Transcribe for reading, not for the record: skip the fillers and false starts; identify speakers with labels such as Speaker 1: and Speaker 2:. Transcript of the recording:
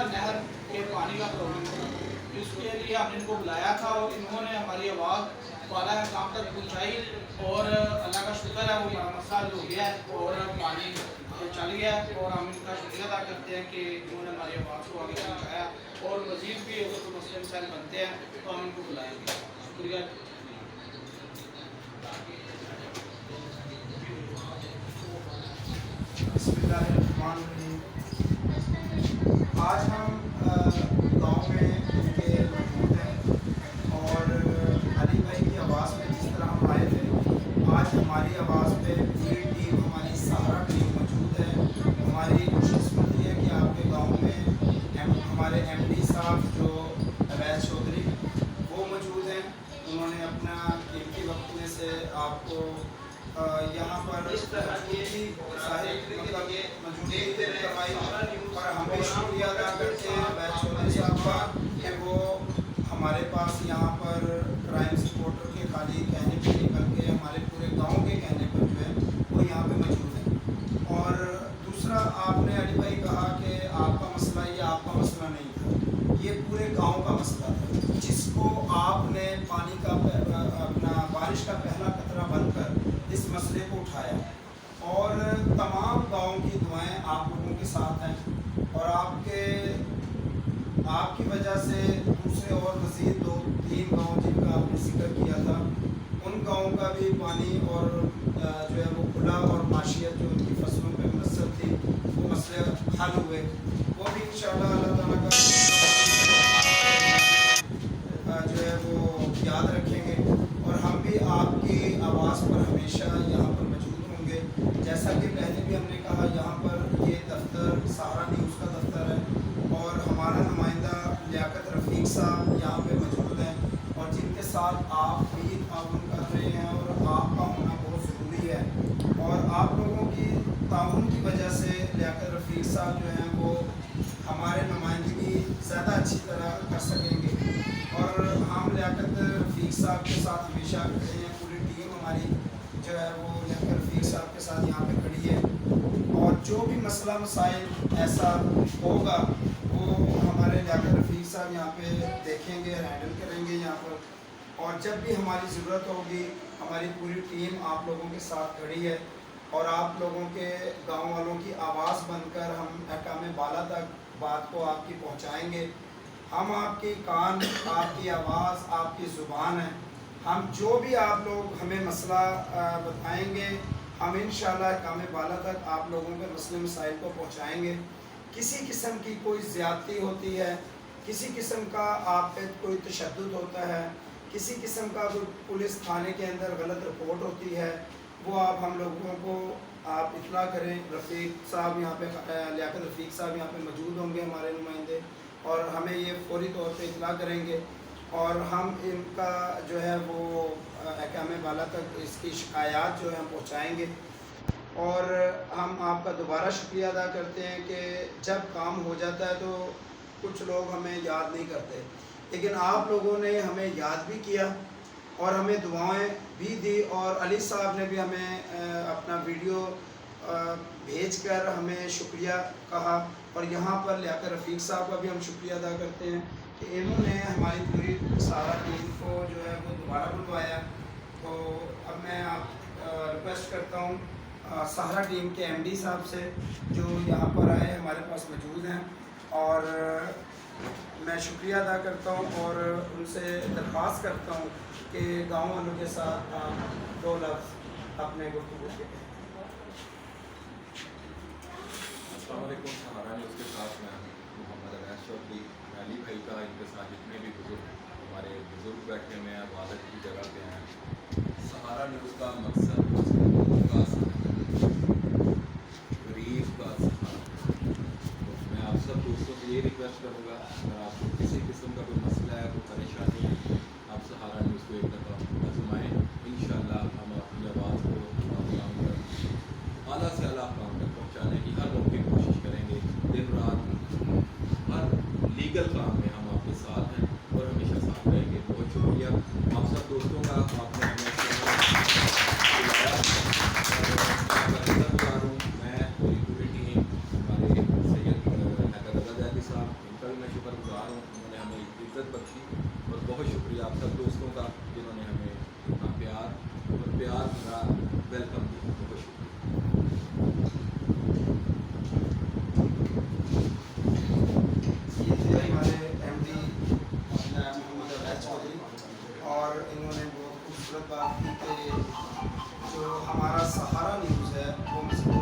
Speaker 1: नहर के पानी का प्रॉब्लम था। इसके लिए हमने इनको बुलाया था और इन्होंने हमारी आवाज़ वाला काम तक पहुँचाई और अल्लाह का शुक्र है वो बड़ा मसला हो गया है और पानी चल गया है। और हम इनका शुक्रिया अदा करते हैं कि इन्होंने हमारी आवाज़ को आगे पहुँचाया। और मज़ीद भी अगर कोई मसले मसाइल बनते हैं तो हम इनको बुलाएंगे। शुक्रिया।
Speaker 2: बिस्मिल्लाहिर्रहमानिर्रहीम। आज हम गांव में इनके मौजूद हैं और अली भाई की आवाज़ पे जिस तरह हम आए थे, आज हमारी आवाज़ पे पूरी टीम, हमारी सहारा टीम मौजूद है। हमारी खुशकिस्मती है कि आपके गांव में हमारे एमडी साहब जो अवैध चौधरी वो मौजूद हैं। उन्होंने अपना कीमती वक्त में से आपको यहाँ पर मौजूदगी करवाई और हम भी शुक्रिया अदा करते हैं अवैध चौधरी साहब का कि वो हमारे पास यहाँ पर क्राइम रिपोर्टर के खाली कहने पर निकल के हमारे पूरे गांव के कहने पर जो है वो यहाँ पे मौजूद है। और दूसरा, आपने अली भाई कहा कि आपका मसला ये आपका मसला नहीं था, ये पूरे गांव का मसला था जिसको आपने पानी का अपना बारिश का पहला कतरा बनकर इस मसले को उठाया। और तमाम गाँव की दुआएं आप लोगों के साथ हैं और आपकी वजह से दूसरे और मज़ीद 2-3 गाँव जिनका आपने जिक्र किया था, उन गाँव का भी पानी और जो है वो खुला और माशियत जो उनकी फसलों पर मुनसर थी वो मसले हल हुए। वो भी इंशाअल्लाह अल्लाह ताला का जो है वो याद रखेंगे और हम भी आपकी आवाज़ पर हमेशा यहाँ पर मौजूद होंगे। जैसा कि पहले भी हमने कहा, यहाँ पर ये दफ्तर सहारा न्यूज़ का दफ्तर है और हमारा नुमाइंदा लियाकत रफ़ीक साहब यहाँ पे मौजूद हैं और जिनके साथ आप भी ताउन कर रहे हैं और आपका होना बहुत ज़रूरी है। और आप लोगों की ताउन की वजह से लियाकत रफ़ीक साहब जो हैं वो हमारे नुमाइंदगी ज़्यादा अच्छी तरह कर सकेंगे। और हम लियाकत रफ़ीक साहब के साथ हमेशा खड़े हैं, पूरी टीम हमारी जो है वो लियाकत रफ़ीक साहब के साथ यहाँ पे खड़ी है। और जो भी मसला मसाइल ऐसा होगा वो हमारे लियाकत रफ़ीक साहब यहाँ पे देखेंगे, हैंडल करेंगे यहाँ पर। और जब भी हमारी ज़रूरत होगी हमारी पूरी टीम आप लोगों के साथ खड़ी है और आप लोगों के गाँव वालों की आवाज़ बनकर हम अहकाम बाला तक बात को आपकी पहुँचाएँगे। हम आपकी कान, आपकी आवाज़, आपकी ज़ुबान है। हम जो भी आप लोग हमें मसला बताएंगे, हम इंशाअल्लाह अहकाम बाला तक आप लोगों के मसले मसाइल को पहुंचाएंगे। किसी किस्म की कोई ज़्यादती होती है, किसी किस्म का आप पे कोई तशद्दुद होता है, किसी किस्म का कोई पुलिस थाने के अंदर गलत रिपोर्ट होती है, वो आप हम लोगों को आप इतला करें। रफ़ीक साहब यहाँ पे, लियाकत रफ़ीक साहब यहाँ पे मौजूद होंगे हमारे नुमाइंदे, और हमें ये फौरी तौर पे इतला करेंगे और हम इनका जो है वो अहकाम बाला तक इसकी शिकायत जो है हम पहुँचाएँगे। और हम आपका दोबारा शुक्रिया अदा करते हैं कि जब काम हो जाता है तो कुछ लोग हमें याद नहीं करते, लेकिन आप लोगों ने हमें याद भी किया और हमें दुआएं भी दी। और अली साहब ने भी हमें अपना वीडियो भेजकर हमें शुक्रिया कहा। और यहाँ पर लियाकत रफ़ीक साहब का भी हम शुक्रिया अदा करते हैं कि इन्होंने हमारी पूरी सारा टीम को जो है वो दोबारा बुलवाया। तो अब मैं रिक्वेस्ट करता हूँ सहारा टीम के एमडी साहब से जो यहाँ पर आए हमारे पास मौजूद हैं, और मैं शुक्रिया अदा करता हूँ और उनसे दरख्वास्त करता हूँ कि गाँव वालों के साथ दो लफ्ज़ अपने गुफ्तगू के।
Speaker 3: अस्सलाम वालेकुम। सहारा न्यूज़ के साथ मैं मोहम्मद अवैध चौधरी, अली भाई का, इनके साथ जितने भी हमारे बुज़ुर्ग बैठे हुए हैं, इबादत की जगह पे हैं। सहारा न्यूज़ का मकसद मज़लूम का सहारा, गरीब का सहारा। तो मैं आप सब दोस्तों से ये रिक्वेस्ट करूँगा, अगर आपको किसी किस्म का कोई मसला है, कोई परेशानी है, आप सहारा न्यूज़ को एक दफ़ा आज़माएँ। इंशाअल्लाह हम अपनी आवाज़ को आला से आला काम तक पहुँचाने की हर मुमकिन कोशिश करेंगे। दिन रात हर लीगल काम में हम आपके साथ हैं और हमेशा साथ रहेंगे। बहुत शुक्रिया आप सब दोस्तों का, आपने हमें मैं, मेरी पूरी टीम, हमारे सैयद हैदर रज़ा ज़ैदी साहब,
Speaker 2: सहारा न्यूज़ है वो मजबूत